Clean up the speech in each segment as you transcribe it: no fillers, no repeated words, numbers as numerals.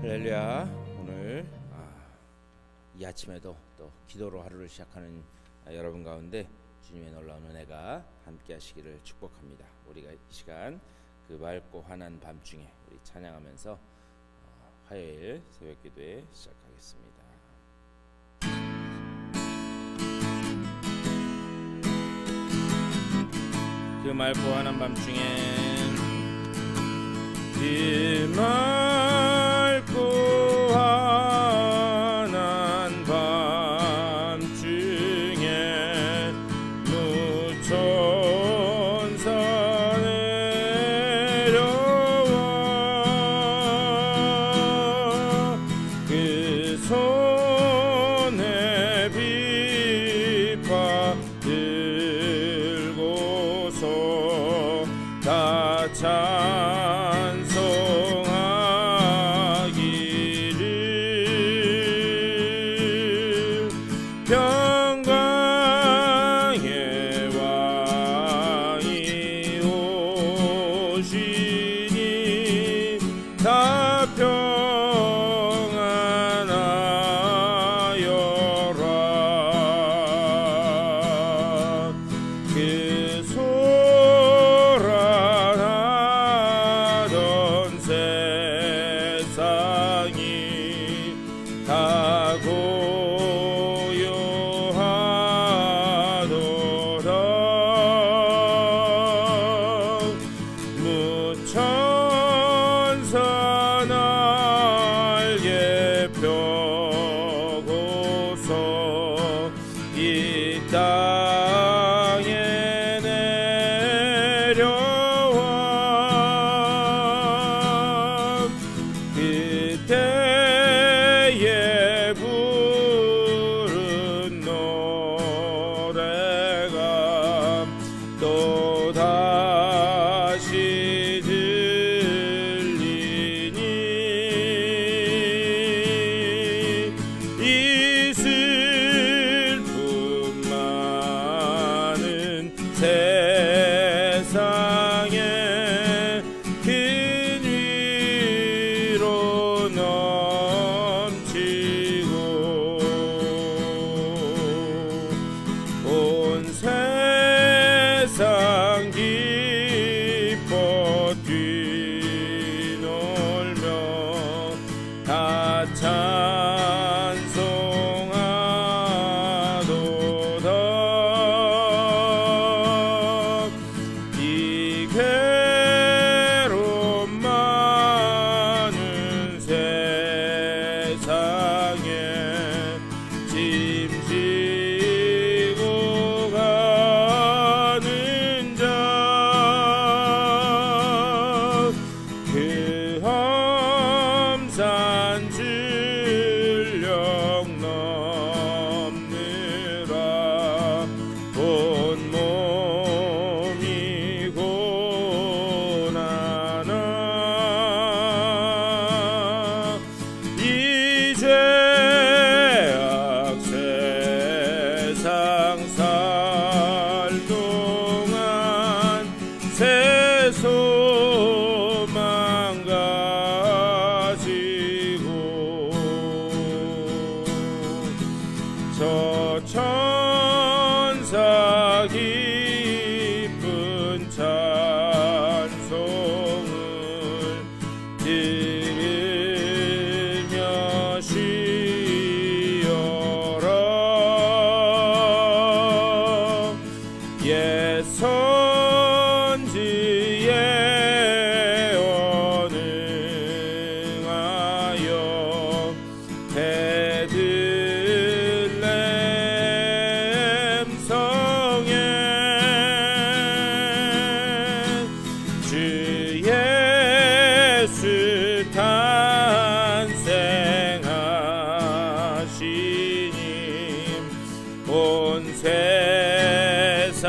할렐루야. 오늘 이 아침에도 또 기도로 하루를 시작하는 여러분 가운데 주님의 놀라운 은혜가 함께 하시기를 축복합니다. 우리가 이 시간 그 맑고 환한 밤중에 우리 찬양하면서 화요일 새벽 기도에 시작하겠습니다. 그 맑고 환한 밤중에 그 맑고 환한 밤중에 무천사 내려와 그 손에 빛바 들고서 다 찬송하기를 평강의 왕이 오시니 다 평안하여라. 그 소란하던 세상이 다 고요하도다. 무천사 날개 펴고서 이 땅에 내려와 그때에 부른 노래가 또다시 들리니 이 슬픔 많은 세상에 큰 위로 넘치고 온 세상 기뻐 뛰놀며 다 찬송하도다. 이 괴로움 많은 세상에 짐지고 가는 자 그 험산 진령 넘느라 온 몸이 고난하 이 죄악 세상 살 동안 새 소망 가지고 저 천사 기쁜 찬송을 들으며 쉬어라. 옛 선지에 언응하여 베들레헴 성에 주 예수 탄생하시니 온 세상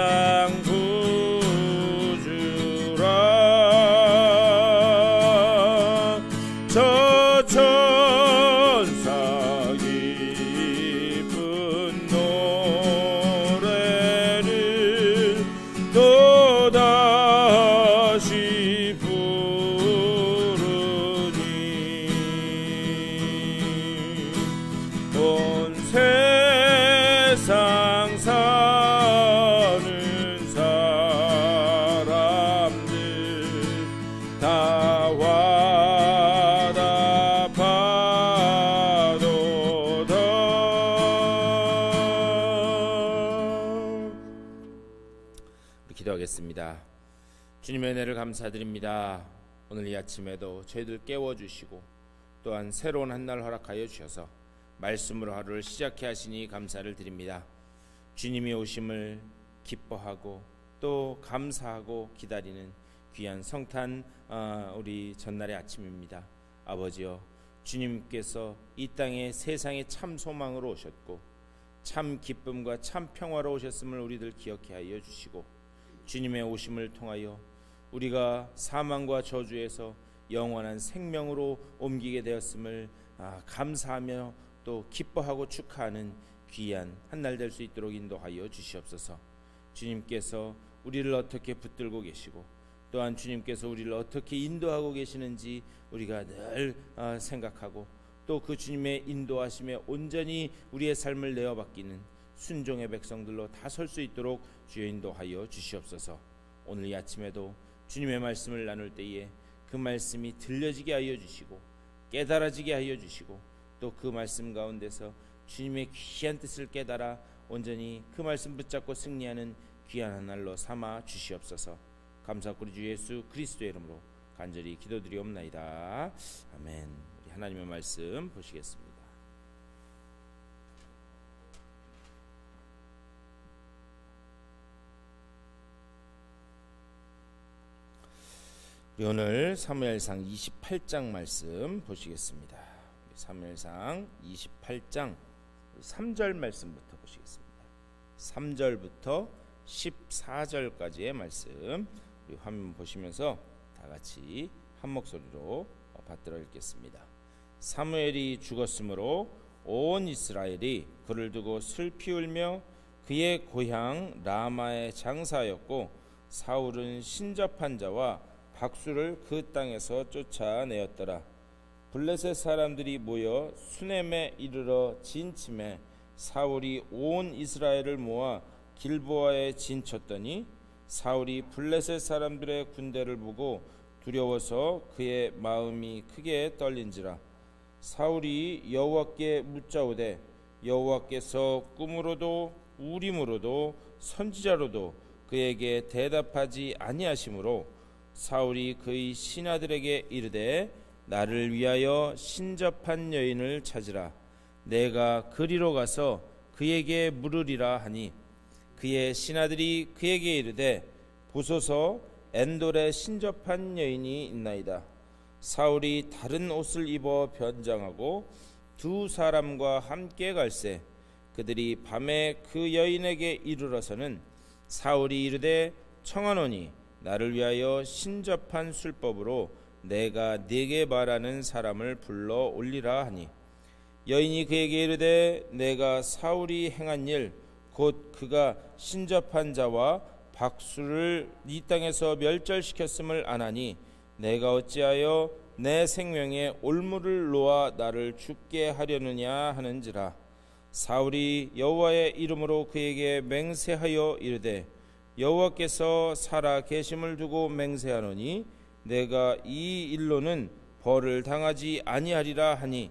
구주라. 저 천사 기쁜 노래를 또다시 부르니 기도하겠습니다. 주님의 은혜를 감사드립니다. 오늘 이 아침에도 저희들 깨워주시고 또한 새로운 한 날 허락하여 주셔서 말씀으로 하루를 시작해 하시니 감사를 드립니다. 주님이 오심을 기뻐하고 또 감사하고 기다리는 귀한 성탄 우리 전날의 아침입니다. 아버지여, 주님께서 이 땅에 세상의 참 소망으로 오셨고 참 기쁨과 참 평화로 오셨음을 우리들 기억해 하여 주시고, 주님의 오심을 통하여 우리가 사망과 저주에서 영원한 생명으로 옮기게 되었음을 감사하며 또 기뻐하고 축하하는 귀한 한 날 될 수 있도록 인도하여 주시옵소서. 주님께서 우리를 어떻게 붙들고 계시고 또한 주님께서 우리를 어떻게 인도하고 계시는지 우리가 늘 생각하고 또 그 주님의 인도하심에 온전히 우리의 삶을 내어받기는 순종의 백성들로 다 설 수 있도록 주여 인도하여 주시옵소서. 오늘 이 아침에도 주님의 말씀을 나눌 때에 그 말씀이 들려지게 하여 주시고 깨달아지게 하여 주시고 또 그 말씀 가운데서 주님의 귀한 뜻을 깨달아 온전히 그 말씀 붙잡고 승리하는 귀한 한 날로 삼아 주시옵소서. 감사하고 우리 주 예수 그리스도의 이름으로 간절히 기도드리옵나이다. 아멘. 우리 하나님의 말씀 보시겠습니다. 우리 오늘 사무엘상 28장 말씀 보시겠습니다. 사무엘상 28장 3절 말씀부터 보시겠습니다. 3절부터 14절까지의 말씀 우리 화면 보시면서 다 같이 한 목소리로 받들어 읽겠습니다. 사무엘이 죽었으므로 온 이스라엘이 그를 두고 슬피 울며 그의 고향 라마에 장사하였고 사울은 신접한 자와 박수를 그 땅에서 쫓아내었더라. 블레셋 사람들이 모여 수넴에 이르러 진침해 사울이 온 이스라엘을 모아 길보아에 진쳤더니 사울이 블레셋 사람들의 군대를 보고 두려워서 그의 마음이 크게 떨린지라. 사울이 여호와께 묻자오되 여호와께서 꿈으로도 우림으로도 선지자로도 그에게 대답하지 아니하시므로 사울이 그의 신하들에게 이르되 나를 위하여 신접한 여인을 찾으라. 내가 그리로 가서 그에게 물으리라 하니 그의 신하들이 그에게 이르되 보소서 엔돌에 신접한 여인이 있나이다. 사울이 다른 옷을 입어 변장하고 두 사람과 함께 갈새 그들이 밤에 그 여인에게 이르러서는 사울이 이르되 청하노니 나를 위하여 신접한 술법으로 내가 네게 말하는 사람을 불러 올리라 하니 여인이 그에게 이르되 내가 사울이 행한 일 곧 그가 신접한 자와 박수를 이 땅에서 멸절시켰음을 아나니 내가 어찌하여 내 생명에 올무를 놓아 나를 죽게 하려느냐 하는지라. 사울이 여호와의 이름으로 그에게 맹세하여 이르되 여호와께서 살아 계심을 두고 맹세하노니 내가 이 일로는 벌을 당하지 아니하리라 하니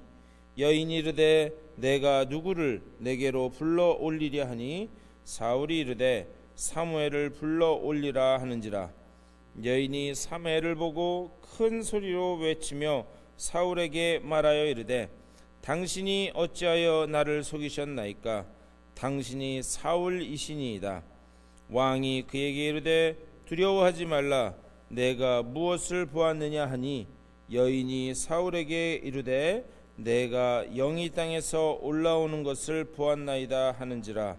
여인이 이르되 내가 누구를 내게로 불러 올리랴 하니 사울이 이르되 사무엘을 불러 올리라 하는지라. 여인이 사무엘을 보고 큰 소리로 외치며 사울에게 말하여 이르되 당신이 어찌하여 나를 속이셨나이까? 당신이 사울이시니이다. 왕이 그에게 이르되 두려워하지 말라. 내가 무엇을 보았느냐 하니 여인이 사울에게 이르되 내가 영이 땅에서 올라오는 것을 보았나이다 하는지라.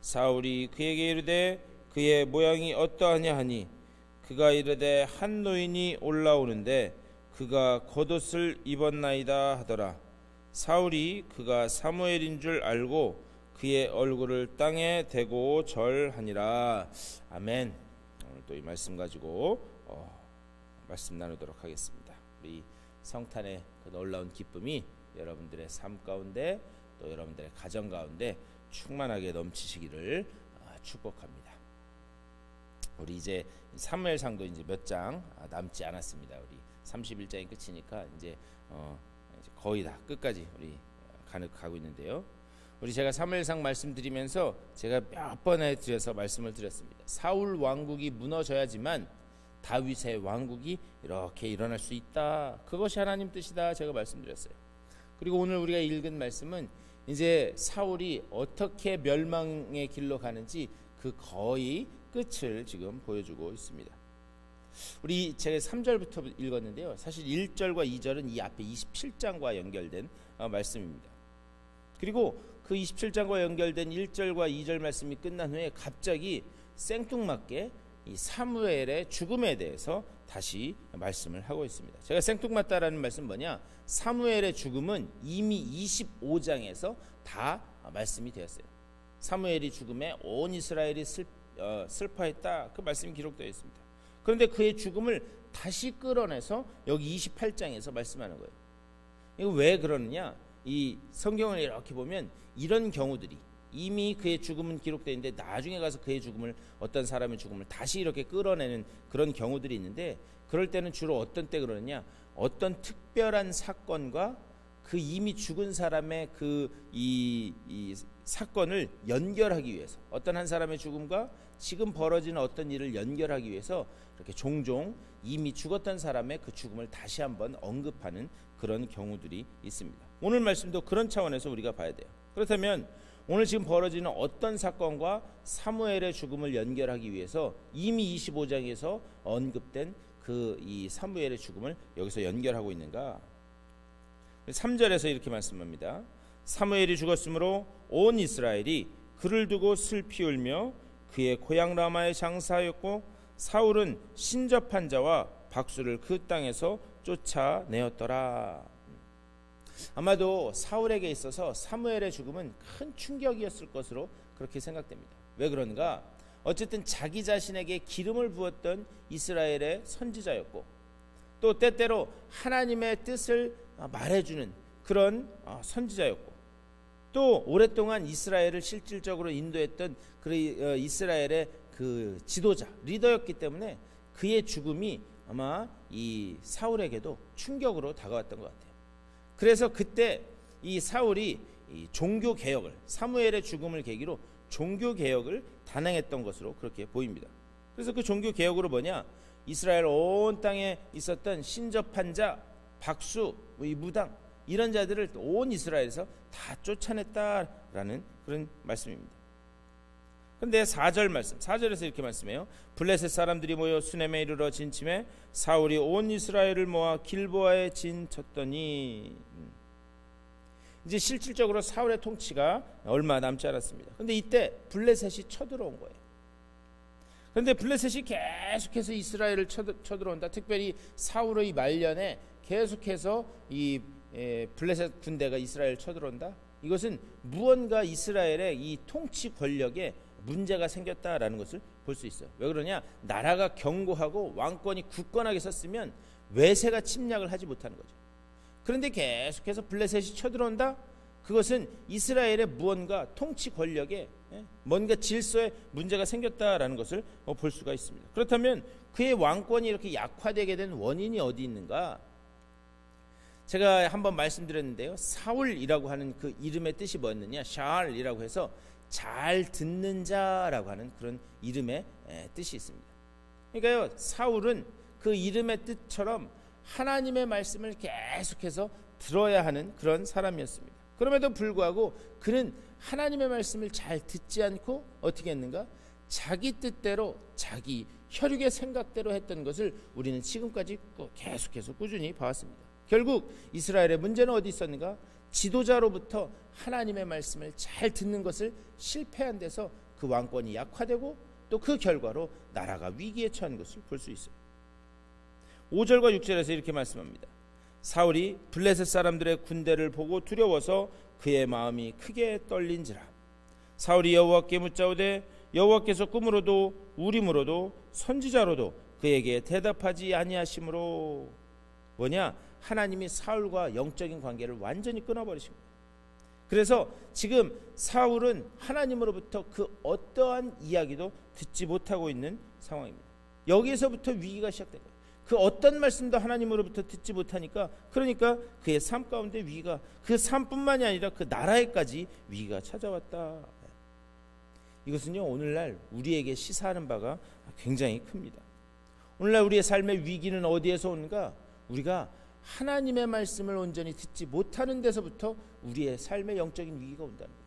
사울이 그에게 이르되 그의 모양이 어떠하냐 하니 그가 이르되 한 노인이 올라오는데 그가 겉옷을 입었나이다 하더라. 사울이 그가 사무엘인 줄 알고 그의 얼굴을 땅에 대고 절하니라. 아멘. 오늘 또 이 말씀 가지고 말씀 나누도록 하겠습니다. 우리 성탄의 그 놀라운 기쁨이 여러분들의 삶 가운데 또 여러분들의 가정 가운데 충만하게 넘치시기를 축복합니다. 우리 이제 사무엘상도 이제 몇 장 남지 않았습니다. 우리 31장이 끝이니까 이제 거의 다 끝까지 우리 가고 있는데요. 제가 사무엘상 말씀드리면서 제가 몇 번에 들여서 말씀을 드렸습니다. 사울 왕국이 무너져야지만 다윗의 왕국이 이렇게 일어날 수 있다. 그것이 하나님 뜻이다. 제가 말씀드렸어요. 그리고 오늘 우리가 읽은 말씀은 이제 사울이 어떻게 멸망의 길로 가는지 그 거의 끝을 지금 보여주고 있습니다. 제가 3절부터 읽었는데요. 사실 1절과 2절은 이 앞에 27장과 연결된 말씀입니다. 그리고 그 27장과 연결된 1절과 2절 말씀이 끝난 후에 갑자기 생뚱맞게 이 사무엘의 죽음에 대해서 다시 말씀을 하고 있습니다. 제가 생뚱맞다라는 말씀 뭐냐? 사무엘의 죽음은 이미 25장에서 다 말씀이 되었어요. 사무엘이 죽음에 온 이스라엘이 슬퍼했다. 그 말씀이 기록되어 있습니다. 그런데 그의 죽음을 다시 끌어내서 여기 28장에서 말씀하는 거예요. 이거 왜 그러느냐? 이 성경을 이렇게 보면 이런 경우들이 이미 그의 죽음은 기록되어 있는데 나중에 가서 그의 죽음을, 어떤 사람의 죽음을 다시 이렇게 끌어내는 그런 경우들이 있는데, 그럴 때는 주로 어떤 때 그러느냐? 어떤 특별한 사건과 그 이미 죽은 사람의 이 사건을 연결하기 위해서, 어떤 한 사람의 죽음과 지금 벌어지는 어떤 일을 연결하기 위해서 이렇게 종종 이미 죽었던 사람의 그 죽음을 다시 한번 언급하는 그런 경우들이 있습니다. 오늘 말씀도 그런 차원에서 우리가 봐야 돼요. 그렇다면 오늘 지금 벌어지는 어떤 사건과 사무엘의 죽음을 연결하기 위해서 이미 25장에서 언급된 이 사무엘의 죽음을 여기서 연결하고 있는가? 3절에서 이렇게 말씀합니다. 사무엘이 죽었으므로 온 이스라엘이 그를 두고 슬피 울며 그의 고향 라마에 장사하였고 사울은 신접한 자와 박수를 그 땅에서 쫓아내었더라. 아마도 사울에게 있어서 사무엘의 죽음은 큰 충격이었을 것으로 그렇게 생각됩니다. 왜 그런가? 어쨌든 자기 자신에게 기름을 부었던 이스라엘의 선지자였고, 또 때때로 하나님의 뜻을 말해주는 그런 선지자였고, 또 오랫동안 이스라엘을 실질적으로 인도했던 이스라엘의 그 지도자, 리더였기 때문에 그의 죽음이 아마 이 사울에게도 충격으로 다가왔던 것 같아요. 그래서 그때 이 사울이 이 종교 개혁을, 사무엘의 죽음을 계기로 종교 개혁을 단행했던 것으로 그렇게 보입니다. 그래서 그 종교 개혁으로 뭐냐? 이스라엘 온 땅에 있었던 신접한 자, 박수, 이 무당, 이런 자들을 온 이스라엘에서 다 쫓아냈다라는 그런 말씀입니다. 그런데 4절 말씀, 4절에서 이렇게 말씀해요. 블레셋 사람들이 모여 수넴에 이르러 진침해 사울이 온 이스라엘을 모아 길보아에 진쳤더니, 이제 실질적으로 사울의 통치가 얼마 남지 않았습니다. 그런데 이때 블레셋이 쳐들어온 거예요. 그런데 블레셋이 계속해서 이스라엘을 쳐들어온다. 특별히 사울의 말년에 계속해서 이 블레셋 군대가 이스라엘을 쳐들어온다. 이것은 무언가 이스라엘의 이 통치 권력에 문제가 생겼다라는 것을 볼 수 있어요. 왜 그러냐? 나라가 견고하고 왕권이 굳건하게 섰으면 외세가 침략을 하지 못하는 거죠. 그런데 계속해서 블레셋이 쳐들어온다? 그것은 이스라엘의 무언가 통치 권력에 뭔가 질서에 문제가 생겼다라는 것을 볼 수가 있습니다. 그렇다면 그의 왕권이 이렇게 약화되게 된 원인이 어디 있는가? 제가 한번 말씀드렸는데요. 사울이라고 하는 그 이름의 뜻이 뭐였느냐? 샤알이라고 해서 잘 듣는 자라고 하는 그런 이름의 뜻이 있습니다. 그러니까요, 사울은 그 이름의 뜻처럼 하나님의 말씀을 계속해서 들어야 하는 그런 사람이었습니다. 그럼에도 불구하고 그는 하나님의 말씀을 잘 듣지 않고 어떻게 했는가? 자기 뜻대로, 자기 혈육의 생각대로 했던 것을 우리는 지금까지 계속해서 꾸준히 봐왔습니다. 결국 이스라엘의 문제는 어디 있었는가? 지도자로부터 하나님의 말씀을 잘 듣는 것을 실패한 데서 그 왕권이 약화되고, 또 그 결과로 나라가 위기에 처한 것을 볼 수 있어요. 5절과 6절에서 이렇게 말씀합니다. 사울이 블레셋 사람들의 군대를 보고 두려워서 그의 마음이 크게 떨린지라. 사울이 여호와께 묻자오되 여호와께서 꿈으로도 우림으로도 선지자로도 그에게 대답하지 아니하심으로. 뭐냐? 하나님이 사울과 영적인 관계를 완전히 끊어버리신 거예요. 그래서 지금 사울은 하나님으로부터 그 어떠한 이야기도 듣지 못하고 있는 상황입니다. 여기에서부터 위기가 시작된 거예요. 그 어떤 말씀도 하나님으로부터 듣지 못하니까, 그러니까 그의 삶 가운데 위기가, 그 삶뿐만이 아니라 그 나라에까지 위기가 찾아왔다. 이것은요, 오늘날 우리에게 시사하는 바가 굉장히 큽니다. 오늘날 우리의 삶의 위기는 어디에서 오는가? 우리가 하나님의 말씀을 온전히 듣지 못하는 데서부터 우리의 삶의 영적인 위기가 온다는 거예요.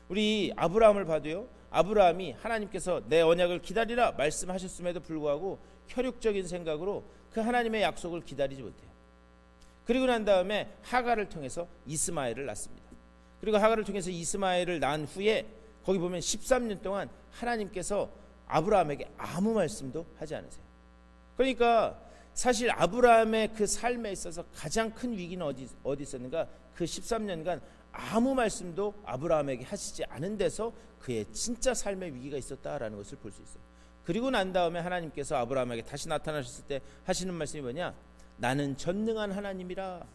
우리 아브라함을 봐도요, 아브라함이 하나님께서 내 언약을 기다리라 말씀하셨음에도 불구하고 혈육적인 생각으로 그 하나님의 약속을 기다리지 못해요. 그리고 난 다음에 하갈을 통해서 이스마엘을 낳습니다. 그리고 하갈을 통해서 이스마엘을 낳은 후에 거기 보면 13년 동안 하나님께서 아브라함에게 아무 말씀도 하지 않으세요. 그러니까 사실 아브라함의 그 삶에 있어서 가장 큰 위기는 어디 있었는가? 그 13년간 아무 말씀도 아브라함에게 하시지 않은 데서 그의 진짜 삶의 위기가 있었다라는 것을 볼 수 있어요. 그리고 난 다음에 하나님께서 아브라함에게 다시 나타나셨을 때 하시는 말씀이 뭐냐? 나는 전능한 하나님이라.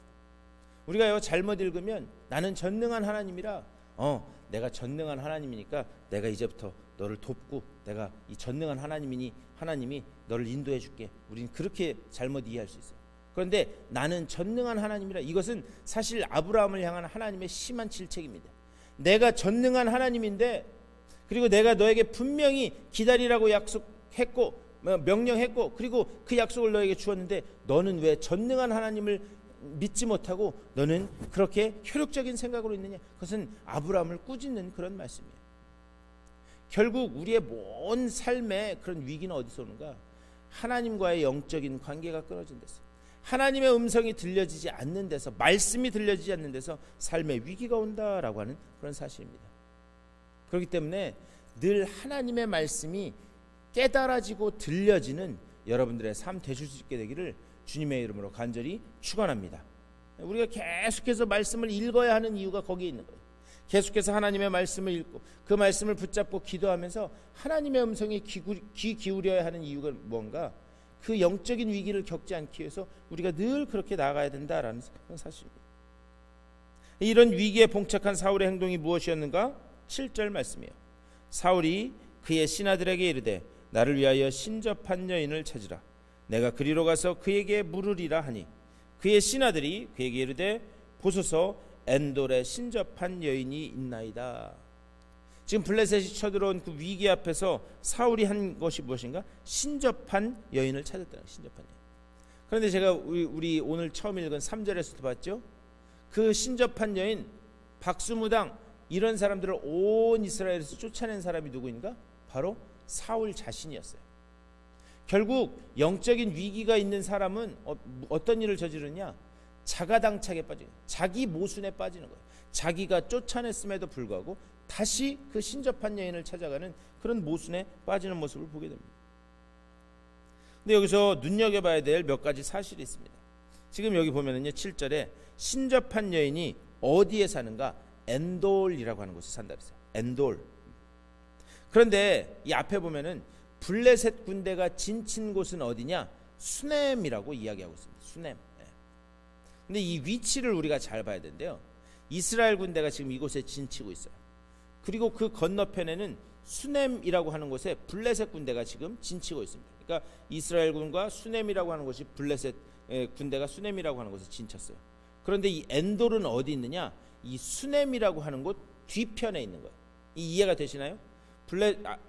우리가요, 잘못 읽으면 나는 전능한 하나님이라, 내가 전능한 하나님이니까 내가 이제부터 너를 돕고 내가 이 전능한 하나님이니 하나님이 너를 인도해 줄게. 우리는 그렇게 잘못 이해할 수 있어요. 그런데 나는 전능한 하나님이라, 이것은 사실 아브라함을 향한 하나님의 심한 질책입니다. 내가 전능한 하나님인데, 그리고 내가 너에게 분명히 기다리라고 약속했고 명령했고, 그리고 그 약속을 너에게 주었는데 너는 왜 전능한 하나님을 믿지 못하고 너는 그렇게 혈육적인 생각으로 있느냐? 그것은 아브라함을 꾸짖는 그런 말씀이에요. 결국 우리의 모든 삶의 그런 위기는 어디서 오는가? 하나님과의 영적인 관계가 끊어진 데서, 하나님의 음성이 들려지지 않는 데서, 말씀이 들려지지 않는 데서 삶의 위기가 온다라고 하는 그런 사실입니다. 그렇기 때문에 늘 하나님의 말씀이 깨달아지고 들려지는 여러분들의 삶 되실 수 있게 되기를 주님의 이름으로 간절히 축원합니다. 우리가 계속해서 말씀을 읽어야 하는 이유가 거기에 있는 거예요. 계속해서 하나님의 말씀을 읽고 그 말씀을 붙잡고 기도하면서 하나님의 음성에 귀 기울여야 하는 이유가 뭔가? 그 영적인 위기를 겪지 않기 위해서 우리가 늘 그렇게 나아가야 된다라는 사실입니다. 이런 위기에 봉착한 사울의 행동이 무엇이었는가? 7절 말씀이에요. 사울이 그의 신하들에게 이르되 나를 위하여 신접한 여인을 찾으라. 내가 그리로 가서 그에게 물으리라 하니 그의 신하들이 그에게 이르되 보소서 엔돌에 신접한 여인이 있나이다. 지금 블레셋이 쳐들어온 그 위기 앞에서 사울이 한 것이 무엇인가? 신접한 여인을 찾았다는 거예요. 신접한 여인. 그런데 제가 우리 오늘 처음 읽은 3절에서도 봤죠? 그 신접한 여인, 박수무당 이런 사람들을 온 이스라엘에서 쫓아낸 사람이 누구인가? 바로 사울 자신이었어요. 결국 영적인 위기가 있는 사람은 어떤 일을 저지르냐? 자가당착에 빠지는, 자기 모순에 빠지는 거예요. 자기가 쫓아냈음에도 불구하고 다시 그 신접한 여인을 찾아가는 그런 모순에 빠지는 모습을 보게 됩니다. 근데 여기서 눈여겨봐야 될 몇 가지 사실이 있습니다. 지금 여기 보면은요, 7절에 신접한 여인이 어디에 사는가? 엔돌이라고 하는 곳에 산다 그랬어요. 엔돌. 그런데 이 앞에 보면은 블레셋 군대가 진친 곳은 어디냐? 수넴이라고 이야기하고 있습니다. 수넴. 근데 이 위치를 우리가 잘 봐야 되는데요, 이스라엘 군대가 지금 이곳에 진치고 있어요. 그리고 그 건너편에는 수넴이라고 하는 곳에 블레셋 군대가 지금 진치고 있습니다. 그러니까 이스라엘군과 수넴이라고 하는 곳이 블레셋 군대가 수넴이라고 하는 곳에 진쳤어요. 그런데 이 엔돌은 어디 있느냐? 이 수넴이라고 하는 곳 뒤편에 있는 거예요. 이해가 되시나요?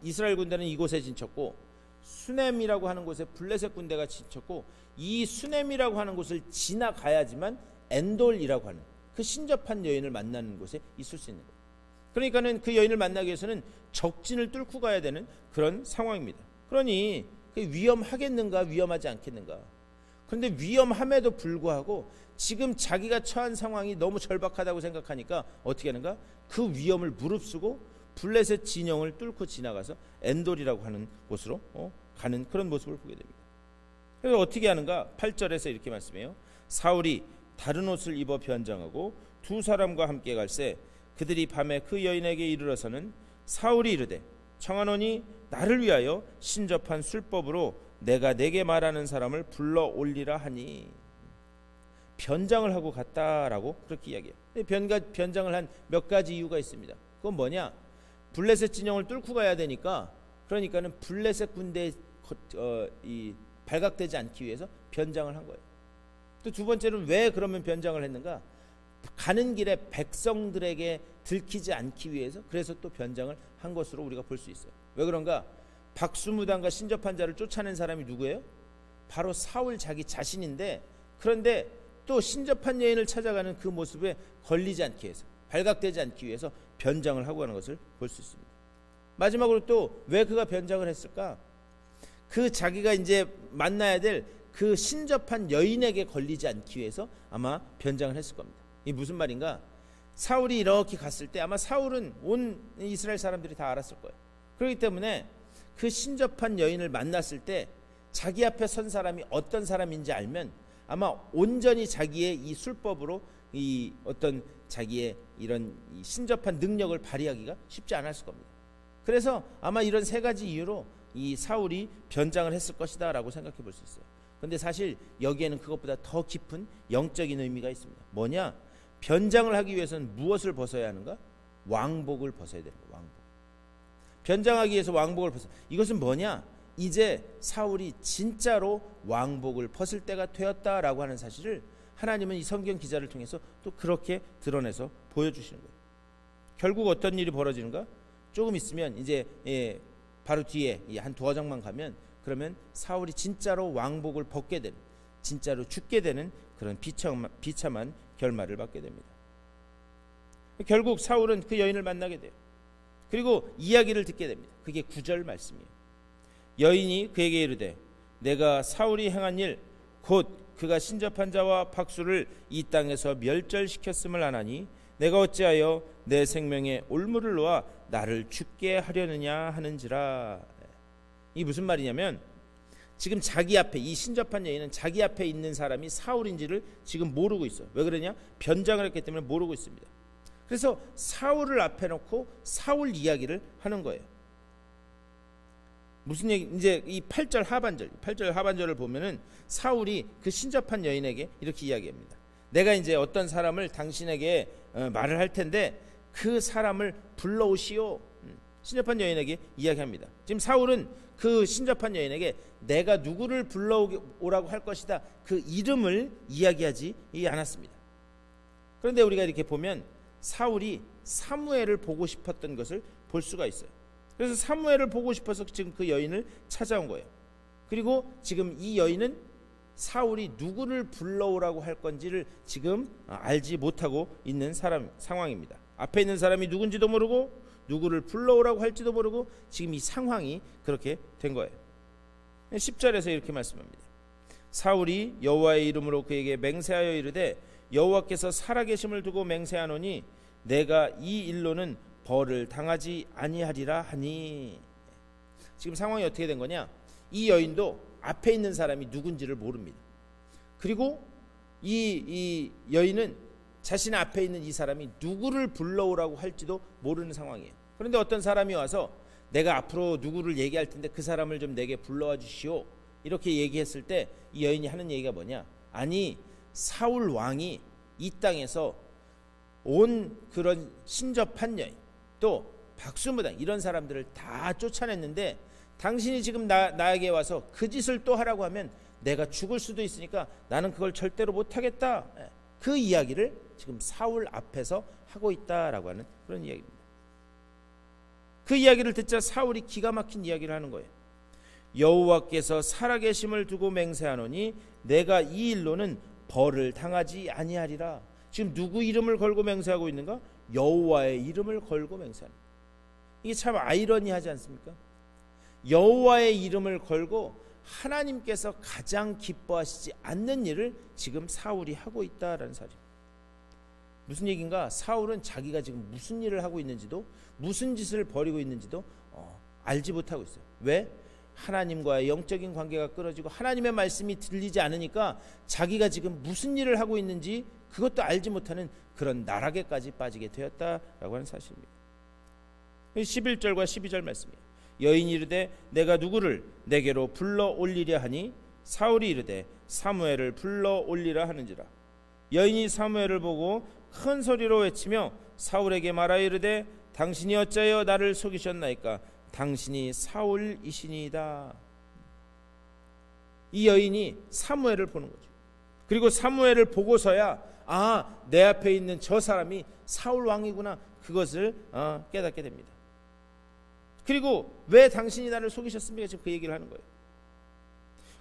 이스라엘 군대는 이곳에 진쳤고 수넴이라고 하는 곳에 블레셋 군대가 진쳤고, 이 수넴이라고 하는 곳을 지나가야지만 엔돌이라고 하는 그 신접한 여인을 만나는 곳에 있을 수 있는 거예요. 그러니까는 그 여인을 만나기 위해서는 적진을 뚫고 가야 되는 그런 상황입니다. 그러니 위험하겠는가, 위험하지 않겠는가? 그런데 위험함에도 불구하고 지금 자기가 처한 상황이 너무 절박하다고 생각하니까 어떻게 하는가? 그 위험을 무릅쓰고 블레셋 진영을 뚫고 지나가서 엔돌이라고 하는 곳으로 가는 그런 모습을 보게 됩니다. 그래서 어떻게 하는가? 8절에서 이렇게 말씀해요. 사울이 다른 옷을 입어 변장하고 두 사람과 함께 갈새 그들이 밤에 그 여인에게 이르러서는 사울이 이르되 청하노니 나를 위하여 신접한 술법으로 내가 내게 말하는 사람을 불러 올리라 하니, 변장을 하고 갔다라고 그렇게 이야기해요. 변장을 한 몇 가지 이유가 있습니다. 그건 뭐냐? 블레셋 진영을 뚫고 가야 되니까, 그러니까는 블레셋 군대 이 발각되지 않기 위해서 변장을 한 거예요. 또 두 번째로는 왜 그러면 변장을 했는가? 가는 길에 백성들에게 들키지 않기 위해서 그래서 또 변장을 한 것으로 우리가 볼 수 있어요. 왜 그런가? 박수무당과 신접한 자를 쫓아낸 사람이 누구예요? 바로 사울 자기 자신인데, 그런데 또 신접한 여인을 찾아가는 그 모습에 걸리지 않기 위해서, 발각되지 않기 위해서 변장을 하고 하는 것을 볼 수 있습니다. 마지막으로 또 왜 그가 변장을 했을까? 그 자기가 이제 만나야 될 그 신접한 여인에게 걸리지 않기 위해서 아마 변장을 했을 겁니다. 이게 무슨 말인가? 사울이 이렇게 갔을 때 아마 사울은 온 이스라엘 사람들이 다 알았을 거예요. 그렇기 때문에 그 신접한 여인을 만났을 때 자기 앞에 선 사람이 어떤 사람인지 알면 아마 온전히 자기의 이 술법으로 이 어떤 자기의 이런 신접한 능력을 발휘하기가 쉽지 않았을 겁니다. 그래서 아마 이런 세 가지 이유로 이 사울이 변장을 했을 것이다 라고 생각해 볼 수 있어요. 그런데 사실 여기에는 그것보다 더 깊은 영적인 의미가 있습니다. 뭐냐? 변장을 하기 위해서는 무엇을 벗어야 하는가? 왕복을 벗어야 되는 거예요. 왕복. 변장하기 위해서 왕복을 벗어. 이것은 뭐냐? 이제 사울이 진짜로 왕복을 벗을 때가 되었다라고 하는 사실을 하나님은 이 성경 기자를 통해서 또 그렇게 드러내서 보여주시는 거예요. 결국 어떤 일이 벌어지는가? 조금 있으면 이제 바로 뒤에 한 두어 장만 가면 그러면 사울이 진짜로 왕복을 벗게 되는, 진짜로 죽게 되는 그런 비참한 결말을 받게 됩니다. 결국 사울은 그 여인을 만나게 돼요. 그리고 이야기를 듣게 됩니다. 그게 9절 말씀이에요. 여인이 그에게 이르되 내가 사울이 행한 일 곧 그가 신접한 자와 박수를 이 땅에서 멸절시켰음을 아나니 내가 어찌하여 내 생명에 올무를 놓아 나를 죽게 하려느냐 하는지라. 이 무슨 말이냐면 지금 자기 앞에 이 신접한 여인은 자기 앞에 있는 사람이 사울인지를 지금 모르고 있어요. 왜 그러냐? 변장을 했기 때문에 모르고 있습니다. 그래서 사울을 앞에 놓고 사울 이야기를 하는 거예요. 무슨 얘기? 이제 이 8절 하반절을 보면은 사울이 그 신접한 여인에게 이렇게 이야기합니다. 내가 이제 어떤 사람을 당신에게 말을 할 텐데 그 사람을 불러오시오. 신접한 여인에게 이야기합니다. 지금 사울은 그 신접한 여인에게 내가 누구를 불러오라고 할 것이다, 그 이름을 이야기하지 않았습니다. 그런데 우리가 이렇게 보면 사울이 사무엘을 보고 싶었던 것을 볼 수가 있어요. 그래서 사무엘을 보고 싶어서 지금 그 여인을 찾아온 거예요. 그리고 지금 이 여인은 사울이 누구를 불러오라고 할 건지를 지금 알지 못하고 있는 상황입니다. 앞에 있는 사람이 누군지도 모르고 누구를 불러오라고 할지도 모르고 지금 이 상황이 그렇게 된 거예요. 10절에서 이렇게 말씀합니다. 사울이 여호와의 이름으로 그에게 맹세하여 이르되 여호와께서 살아계심을 두고 맹세하노니 내가 이 일로는 벌을 당하지 아니하리라 하니. 지금 상황이 어떻게 된 거냐? 이 여인도 앞에 있는 사람이 누군지를 모릅니다. 그리고 이 여인은 자신 앞에 있는 이 사람이 누구를 불러오라고 할지도 모르는 상황이에요. 그런데 어떤 사람이 와서 내가 앞으로 누구를 얘기할 텐데 그 사람을 좀 내게 불러와 주시오, 이렇게 얘기했을 때 이 여인이 하는 얘기가 뭐냐? 아니, 사울 왕이 이 땅에서 온 그런 신접한 여인 또 박수무당 이런 사람들을 다 쫓아냈는데 당신이 지금 나에게 와서 그 짓을 또 하라고 하면 내가 죽을 수도 있으니까 나는 그걸 절대로 못하겠다. 그 이야기를 지금 사울 앞에서 하고 있다라고 하는 그런 이야기입니다. 그 이야기를 듣자 사울이 기가 막힌 이야기를 하는 거예요. 여호와께서 살아계심을 두고 맹세하노니 내가 이 일로는 벌을 당하지 아니하리라. 지금 누구 이름을 걸고 맹세하고 있는가? 여호와의 이름을 걸고 맹세하는 거예요. 이게 참 아이러니하지 않습니까? 여호와의 이름을 걸고 하나님께서 가장 기뻐하시지 않는 일을 지금 사울이 하고 있다라는 사실입니다. 무슨 얘기인가? 사울은 자기가 지금 무슨 일을 하고 있는지도 무슨 짓을 벌이고 있는지도 알지 못하고 있어요. 왜? 하나님과의 영적인 관계가 끊어지고 하나님의 말씀이 들리지 않으니까 자기가 지금 무슨 일을 하고 있는지 그것도 알지 못하는 그런 나락에까지 빠지게 되었다라고 하는 사실입니다. 11절과 12절 말씀이에요. 여인이 이르되 내가 누구를 내게로 불러 올리려 하니 사울이 이르되 사무엘을 불러 올리라 하는지라. 여인이 사무엘을 보고 큰 소리로 외치며 사울에게 말하여 이르되 당신이 어찌하여 나를 속이셨나이까? 당신이 사울이시니이다. 이 여인이 사무엘을 보는 거죠. 그리고 사무엘을 보고서야 내 앞에 있는 저 사람이 사울 왕이구나, 그것을 깨닫게 됩니다. 그리고 왜 당신이 나를 속이셨습니까? 지금 그 얘기를 하는 거예요.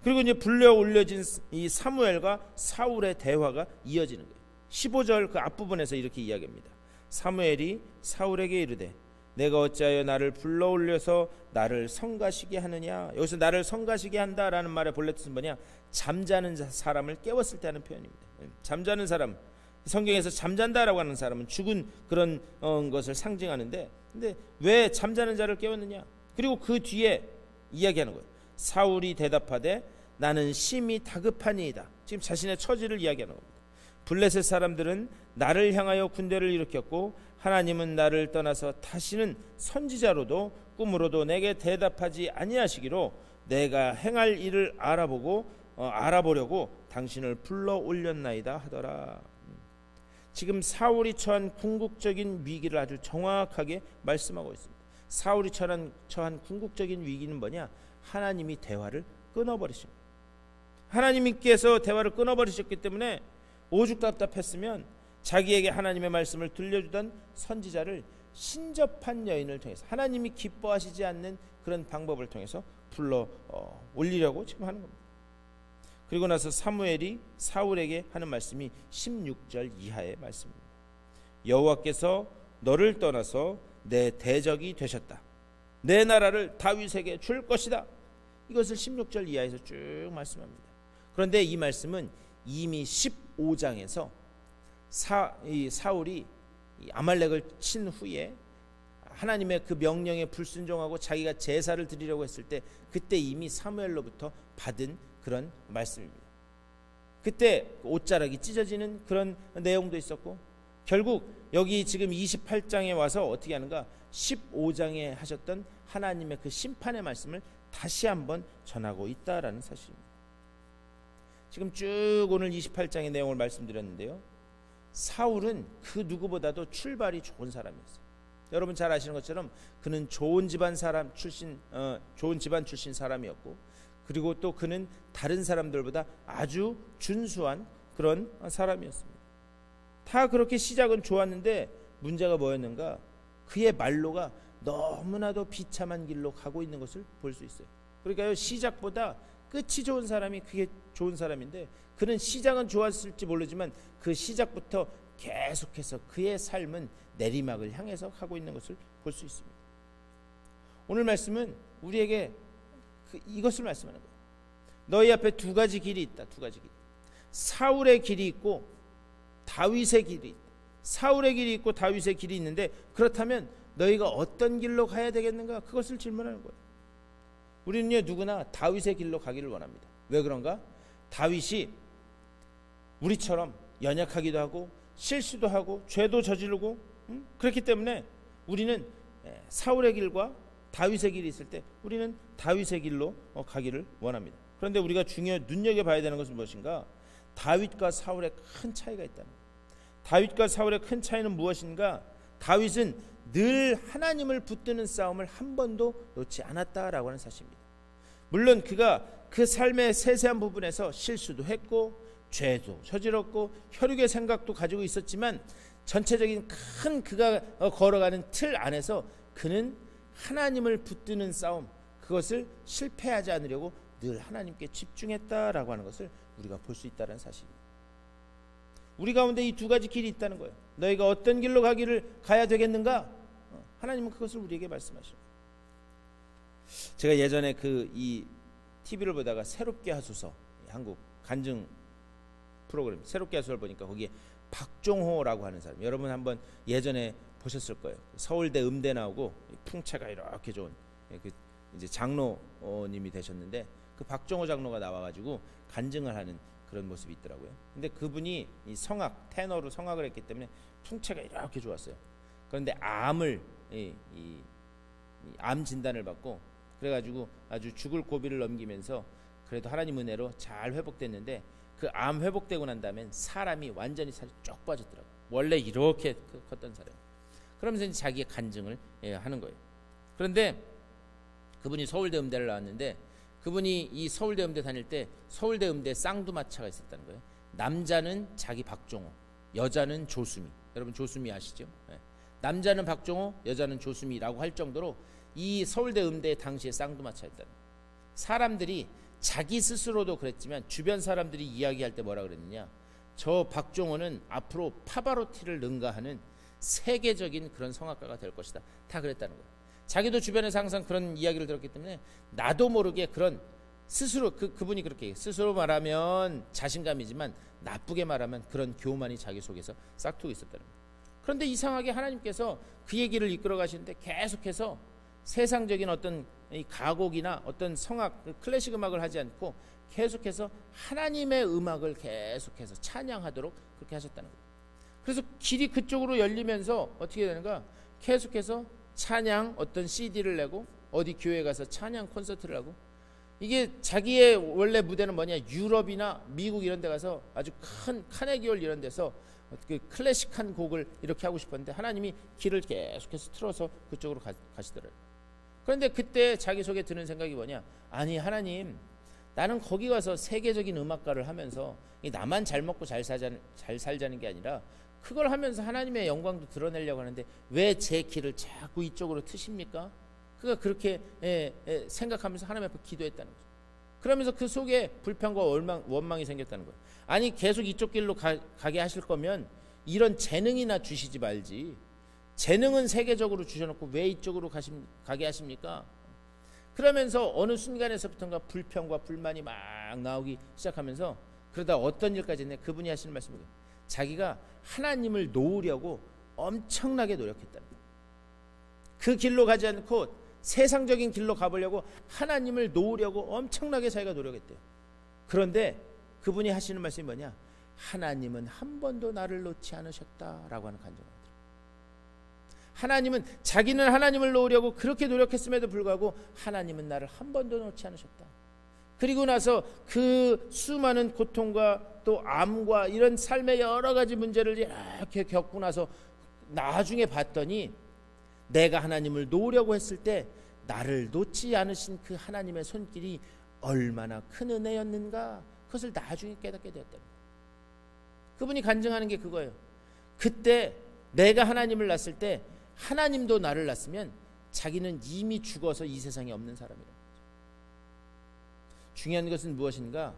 그리고 이제 불려 올려진 이 사무엘과 사울의 대화가 이어지는 거예요. 15절 그 앞부분에서 이렇게 이야기합니다. 사무엘이 사울에게 이르되 내가 어찌하여 나를 불러 올려서 나를 성가시게 하느냐. 여기서 나를 성가시게 한다라는 말의 본래 뜻은 뭐냐, 잠자는 사람을 깨웠을 때 하는 표현입니다. 잠자는 사람, 성경에서 잠잔다라고 하는 사람은 죽은 그런 것을 상징하는데, 근데 왜 잠자는 자를 깨웠느냐. 그리고 그 뒤에 이야기하는 거예요. 사울이 대답하되 나는 심히 다급하니이다. 지금 자신의 처지를 이야기하는 겁니다. 블레셋 사람들은 나를 향하여 군대를 일으켰고 하나님은 나를 떠나서 다시는 선지자로도 꿈으로도 내게 대답하지 아니하시기로 내가 행할 일을 알아보려고 당신을 불러 올렸나이다 하더라. 지금 사울이 처한 궁극적인 위기를 아주 정확하게 말씀하고 있습니다. 사울이 처한 궁극적인 위기는 뭐냐? 하나님이 대화를 끊어버리신 거예요. 하나님께서 대화를 끊어버리셨기 때문에 오죽 답답했으면 자기에게 하나님의 말씀을 들려주던 선지자를 신접한 여인을 통해서, 하나님이 기뻐하시지 않는 그런 방법을 통해서 불러 올리려고 지금 하는 겁니다. 그리고 나서 사무엘이 사울에게 하는 말씀이 16절 이하의 말씀입니다. 여호와께서 너를 떠나서 내 대적이 되셨다. 내 나라를 다윗에게 줄 것이다. 이것을 16절 이하에서 쭉 말씀합니다. 그런데 이 말씀은 이미 15장에서 사울이 아말렉을 친 후에 하나님의 그 명령에 불순종하고 자기가 제사를 드리려고 했을 때, 그때 이미 사무엘로부터 받은 그런 말씀입니다. 그때 옷자락이 찢어지는 그런 내용도 있었고, 결국 여기 지금 28장에 와서 어떻게 하는가, 15장에 하셨던 하나님의 그 심판의 말씀을 다시 한번 전하고 있다라는 사실입니다. 지금 쭉 오늘 28장의 내용을 말씀드렸는데요, 사울은 그 누구보다도 출발이 좋은 사람이었어요. 여러분 잘 아시는 것처럼 그는 좋은 집안 출신 사람이었고, 그리고 또 그는 다른 사람들보다 아주 준수한 그런 사람이었습니다. 다 그렇게 시작은 좋았는데 문제가 뭐였는가? 그의 말로가 너무나도 비참한 길로 가고 있는 것을 볼 수 있어요. 그러니까요, 시작보다 끝이 좋은 사람이 그게 좋은 사람인데, 그는 시작은 좋았을지 모르지만 그 시작부터 계속해서 그의 삶은 내리막을 향해서 가고 있는 것을 볼 수 있습니다. 오늘 말씀은 우리에게 이것을 말씀하는 거예요. 너희 앞에 두 가지 길이 있다. 두 가지 길. 사울의 길이 있고 다윗의 길이 있다. 사울의 길이 있고 다윗의 길이 있는데, 그렇다면 너희가 어떤 길로 가야 되겠는가? 그것을 질문하는 거예요. 우리는요, 누구나 다윗의 길로 가기를 원합니다. 왜 그런가? 다윗이 우리처럼 연약하기도 하고 실수도 하고 죄도 저지르고 그렇기 때문에 우리는 사울의 길과 다윗의 길이 있을 때 우리는 다윗의 길로 가기를 원합니다. 그런데 우리가 눈여겨봐야 되는 것은 무엇인가? 다윗과 사울의 큰 차이가 있다는 거예요. 다윗과 사울의 큰 차이는 무엇인가? 다윗은 늘 하나님을 붙드는 싸움을 한 번도 놓지 않았다라고 하는 사실입니다. 물론 그가 그 삶의 세세한 부분에서 실수도 했고 죄도 저질렀고 혈육의 생각도 가지고 있었지만, 전체적인 큰 그가 걸어가는 틀 안에서 그는 하나님을 붙드는 싸움, 그것을 실패하지 않으려고 늘 하나님께 집중했다라고 하는 것을 우리가 볼 수 있다는 사실입니다. 우리 가운데 이 두 가지 길이 있다는 거예요. 너희가 어떤 길로 가야 되겠는가? 하나님은 그것을 우리에게 말씀하십니다. 제가 예전에 이 TV를 보다가 새롭게 하소서, 한국 간증 프로그램 새롭게 하소서를 보니까 거기에 박종호라고 하는 사람, 여러분 한번 예전에 보셨을 거예요. 서울대 음대 나오고 풍채가 이렇게 좋은 이제 장로님이 되셨는데, 그 박종호 장로가 나와가지고 간증을 하는 그런 모습이 있더라고요. 근데 그분이 이 테너로 성악을 했기 때문에 풍채가 이렇게 좋았어요. 그런데 암 진단을 받고 그래가지고 아주 죽을 고비를 넘기면서 그래도 하나님 은혜로 잘 회복됐는데, 그 암 회복되고 난 다음엔 사람이 완전히 살이 쭉 빠졌더라고요. 원래 이렇게 컸던 사람. 그러면서 이제 자기의 간증을 하는 거예요. 그런데 그분이 서울대 음대를 나왔는데 그분이 이 서울대 음대 다닐 때 서울대 음대 쌍두마차가 있었다는 거예요. 남자는 자기 박종호, 여자는 조수미. 여러분 조수미 아시죠? 네. 남자는 박종호, 여자는 조수미라고 할 정도로 이 서울대 음대 당시에 쌍두마차였다는 거예요. 사람들이 자기 스스로도 그랬지만 주변 사람들이 이야기할 때 뭐라 그랬느냐, 저 박종호는 앞으로 파바로티를 능가하는 세계적인 그런 성악가가 될 것이다, 다 그랬다는 거예요. 자기도 주변에서 항상 그런 이야기를 들었기 때문에 나도 모르게 그런 스스로 그분이 그렇게 스스로 말하면 자신감이지만 나쁘게 말하면 그런 교만이 자기 속에서 싹트고 있었다는 거예요. 그런데 이상하게 하나님께서 그 얘기를 이끌어 가시는데 계속해서 세상적인 어떤 이 가곡이나 어떤 성악, 클래식 음악을 하지 않고 계속해서 하나님의 음악을 계속해서 찬양하도록 그렇게 하셨다는 거예요. 그래서 길이 그쪽으로 열리면서 어떻게 되는가, 계속해서 찬양 어떤 CD를 내고 어디 교회 가서 찬양 콘서트를 하고, 이게 자기의 원래 무대는 뭐냐, 유럽이나 미국 이런 데 가서 아주 큰 카네기홀 이런 데서 그 클래식한 곡을 이렇게 하고 싶었는데 하나님이 길을 계속해서 틀어서 그쪽으로 가시더라고요. 그런데 그때 자기 속에 드는 생각이 뭐냐, 아니 하나님, 나는 거기 가서 세계적인 음악가를 하면서 나만 잘 먹고 잘 살자는 게 아니라 그걸 하면서 하나님의 영광도 드러내려고 하는데 왜 제 길을 자꾸 이쪽으로 트십니까? 그가 그렇게 생각하면서 하나님 앞에 기도했다는 거죠. 그러면서 그 속에 불평과 원망이 생겼다는 거예요. 아니 계속 이쪽 길로 가게 하실 거면 이런 재능이나 주시지 말지, 재능은 세계적으로 주셔놓고 왜 이쪽으로 가게 하십니까? 그러면서 어느 순간에서부터인가 불평과 불만이 막 나오기 시작하면서, 그러다 어떤 일까지 했냐, 그분이 하시는 말씀이 자기가 하나님을 놓으려고 엄청나게 노력했다는 거예요. 그 길로 가지 않고 세상적인 길로 가보려고 하나님을 놓으려고 엄청나게 자기가 노력했대요. 그런데 그분이 하시는 말씀이 뭐냐, 하나님은 한 번도 나를 놓지 않으셨다라고 하는 간증을 하더라고요. 하나님은, 자기는 하나님을 놓으려고 그렇게 노력했음에도 불구하고 하나님은 나를 한 번도 놓지 않으셨다. 그리고 나서 그 수많은 고통과 또 암과 이런 삶의 여러 가지 문제를 이렇게 겪고 나서 나중에 봤더니 내가 하나님을 놓으려고 했을 때 나를 놓지 않으신 그 하나님의 손길이 얼마나 큰 은혜였는가, 그것을 나중에 깨닫게 되었다. 그분이 간증하는 게 그거예요. 그때 내가 하나님을 낳았을 때 하나님도 나를 낳았으면 자기는 이미 죽어서 이 세상에 없는 사람이라는 거죠. 중요한 것은 무엇인가,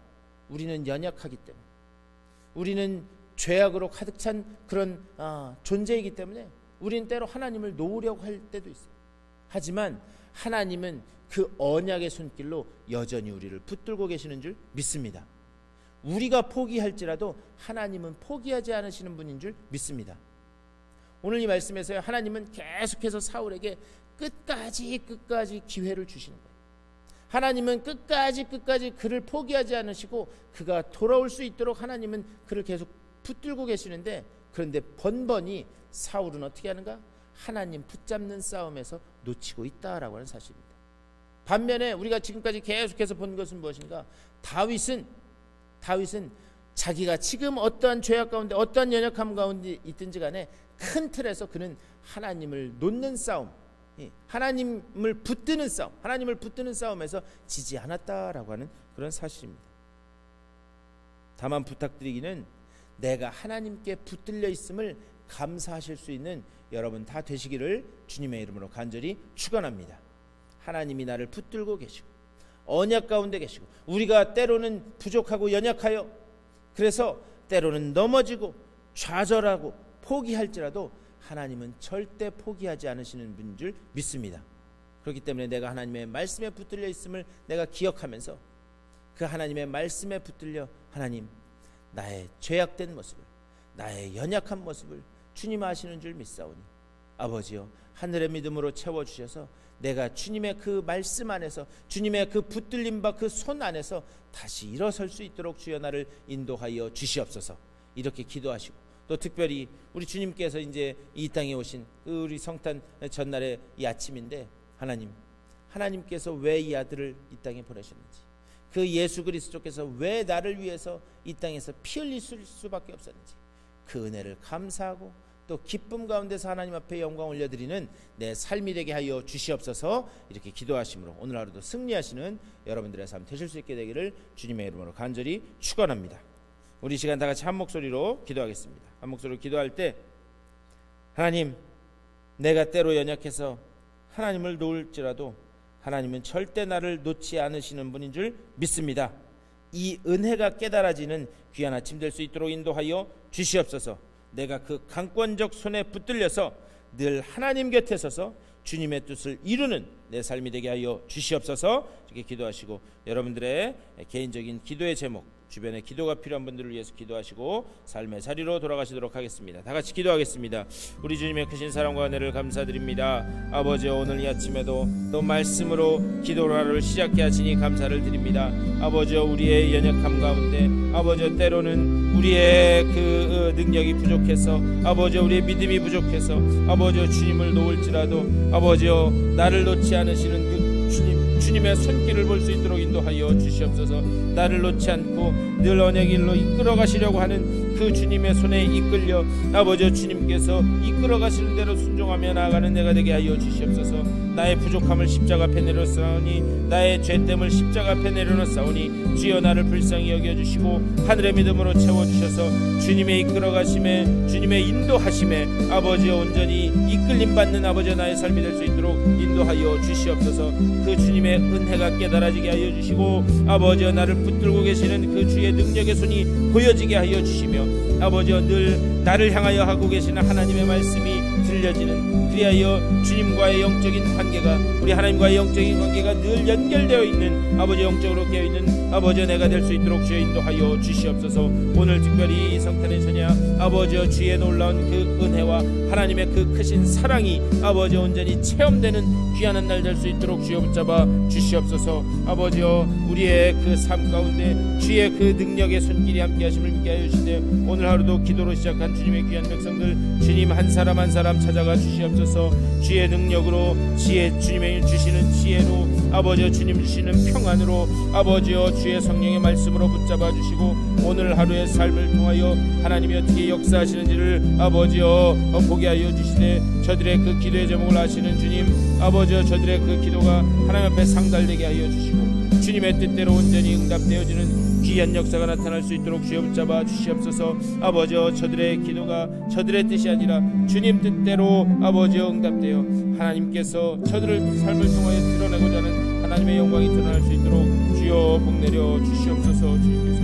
우리는 연약하기 때문에, 우리는 죄악으로 가득 찬 그런 존재이기 때문에 우리는 때로 하나님을 놓으려고 할 때도 있어요. 하지만 하나님은 그 언약의 손길로 여전히 우리를 붙들고 계시는 줄 믿습니다. 우리가 포기할지라도 하나님은 포기하지 않으시는 분인 줄 믿습니다. 오늘 이 말씀에서 하나님은 계속해서 사울에게 끝까지 기회를 주시는 거예요. 하나님은 끝까지 그를 포기하지 않으시고 그가 돌아올 수 있도록 하나님은 그를 계속 붙들고 계시는데, 그런데 번번이 사울은 어떻게 하는가? 하나님 붙잡는 싸움에서 놓치고 있다라고 하는 사실입니다. 반면에 우리가 지금까지 계속해서 본 것은 무엇인가? 다윗은 자기가 지금 어떠한 죄악 가운데 어떠한 연약함 가운데 있든지 간에 큰 틀에서 그는 하나님을 놓는 싸움, 하나님을 붙드는 싸움에서 지지 않았다라고 하는 그런 사실입니다. 다만 부탁드리기는, 내가 하나님께 붙들려 있음을 감사하실 수 있는 여러분 다 되시기를 주님의 이름으로 간절히 축원합니다. 하나님이 나를 붙들고 계시고 언약 가운데 계시고, 우리가 때로는 부족하고 연약하여 그래서 때로는 넘어지고 좌절하고 포기할지라도 하나님은 절대 포기하지 않으시는 분인 줄 믿습니다. 그렇기 때문에 내가 하나님의 말씀에 붙들려 있음을 내가 기억하면서 그 하나님의 말씀에 붙들려, 하나님, 나의 죄악된 모습을, 나의 연약한 모습을 주님 아시는 줄 믿사오니 아버지여, 하늘의 믿음으로 채워주셔서 내가 주님의 그 말씀 안에서, 주님의 그 붙들림과 그 손 안에서 다시 일어설 수 있도록 주여 나를 인도하여 주시옵소서. 이렇게 기도하시고, 또 특별히 우리 주님께서 이제 이 땅에 오신 그 우리 성탄 전날의 이 아침인데, 하나님께서 왜 이 아들을 이 땅에 보내셨는지, 그 예수 그리스도께서 왜 나를 위해서 이 땅에서 피 흘릴 수밖에 없었는지, 그 은혜를 감사하고 또 기쁨 가운데서 하나님 앞에 영광 올려드리는 내 삶이 되게 하여 주시옵소서. 이렇게 기도하심으로 오늘 하루도 승리하시는 여러분들의 삶 되실 수 있게 되기를 주님의 이름으로 간절히 축원합니다. 우리 시간 다 같이 한 목소리로 기도하겠습니다. 한 목소리로 기도할 때 하나님, 내가 때로 연약해서 하나님을 놓을지라도 하나님은 절대 나를 놓지 않으시는 분인 줄 믿습니다. 이 은혜가 깨달아지는 귀한 아침 될 수 있도록 인도하여 주시옵소서. 내가 그 강권적 손에 붙들려서 늘 하나님 곁에 서서 주님의 뜻을 이루는 내 삶이 되게 하여 주시옵소서. 이렇게 기도하시고 여러분들의 개인적인 기도의 제목, 주변에 기도가 필요한 분들을 위해서 기도하시고 삶의 자리로 돌아가시도록 하겠습니다. 다 같이 기도하겠습니다. 우리 주님의 크신 사랑과 은혜를 감사드립니다. 아버지, 오늘 이 아침에도 또 말씀으로 기도로 하루를 시작해 하시니 감사를 드립니다. 아버지, 우리의 연약함 가운데 아버지 때로는 우리의 그 능력이 부족해서 아버지 우리의 믿음이 부족해서 아버지 주님을 놓을지라도 아버지 나를 놓지 않으시는 그 주님의 손길을 볼 수 있도록 인도하여 주시옵소서. 나를 놓지 않고 늘 언약의 길로 이끌어 가시려고 하는 그 주님의 손에 이끌려 아버지 주님께서 이끌어 가시는 대로 순종하며 나아가는 내가 되게 하여 주시옵소서. 나의 부족함을 십자가 앞에 내려놓사오니 나의 죄됨을 십자가 앞에 내려놓사오니 주여 나를 불쌍히 여겨주시고 하늘의 믿음으로 채워주셔서 주님의 이끌어 가심에 주님의 인도하심에 아버지여 온전히 이끌림 받는 아버지 나의 삶이 될 수 있도록 인도하여 주시옵소서. 그 주님의 은혜가 깨달아지게 하여 주시고 아버지여 나를 붙들고 계시는 그 주의 능력의 손이 보여지게 하여 주시며 아버지여 늘 나를 향하여 하고 계시는 하나님의 말씀이 들려지는 그리하여 주님과의 영적인 관계가 우리 하나님과의 영적인 관계가 늘 연결되어 있는 아버지 영적으로 깨어있는 아버지 내가 될 수 있도록 주여 인도하여 주시옵소서. 오늘 특별히 이 성탄의 저녁 아버지여 주의 놀라운 그 은혜와 하나님의 그 크신 사랑이 아버지 온전히 체험되는 귀한 날 될 수 있도록 주여 붙잡아 주시옵소서. 아버지여 우리의 그 삶 가운데 주의 그 능력의 손길이 함께 하심을 믿게 하여 주시되 오늘 하루도 기도로 시작한 주님의 귀한 백성들 주님 한 사람 한 사람 찾아가 주시옵소서. 주의 능력으로 주님의 주시는 지혜로 아버지여 주님 주시는 평안으로 아버지여 주의 성령의 말씀으로 붙잡아 주시고 오늘 하루의 삶을 통하여 하나님이 어떻게 역사하시는지를 아버지여 보게 하여 주시되 저들의 그 기도의 제목을 아시는 주님 아버지여 저들의 그 기도가 하나님 앞에 상달되게 하여 주시고 주님의 뜻대로 온전히 응답되어지는 귀한 역사가 나타날 수 있도록 주여 붙잡아 주시옵소서. 아버지여 저들의 기도가 저들의 뜻이 아니라 주님 뜻대로 아버지여 응답되어 하나님께서 저들의 삶을 통하여 드러내고자 하는 하나님의 영광이 드러날 수 있도록 주여 복내려 주시옵소서. 주님께서